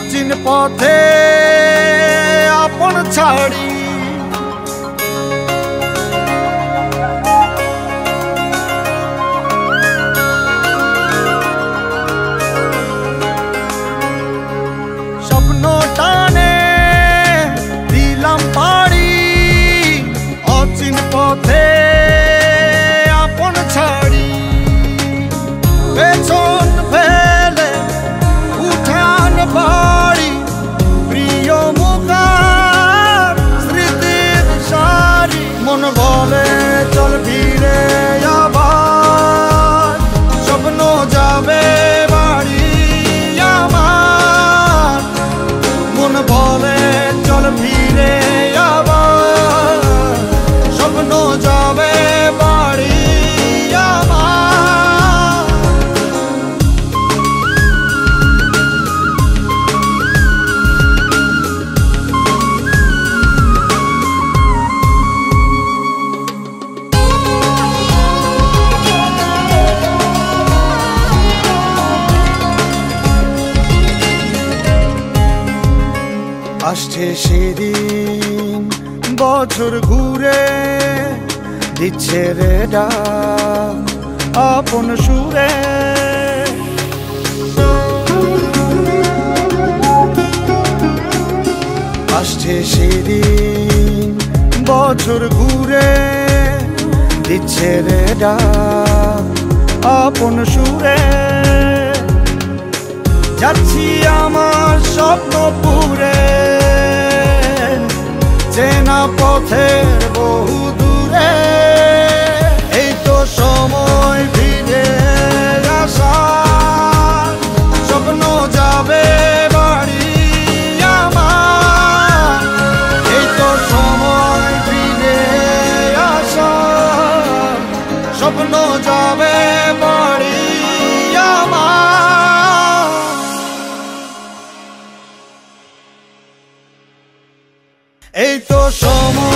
অচিন পথে আপন ছাড়ি স্বপ্ন টানে দিলাম পাড়ি অচিন পথে আপন ছাড়ি পেছন ফেলে উঠান বাড়ি প্রিয় মুখার স্মৃতির সারি মন বলে চল ফিরে আবার স্বপ্ন যাবে বাড়ি আমার মন বলে চল ফিরে আবার স্বপ্ন যাবে বাড়ি আমার আসছে সেদিন বছর ঘুরে দিচ্ছে রে ডাক আপন সুরে আসছে সেদিন বছর ঘুরে দিচ্ছে রে ডাক আপন সুরে যাচ্ছি আমার স্বপ্নপুরে চেনা পথের বহু দূরে এই তো সময় ফিরে আসার স্বপ্ন যাবে বাড়ি আমার এই তো সময় ফিরে আসার স্বপ্ন যাবে বাড়ি আমার এই তো সময়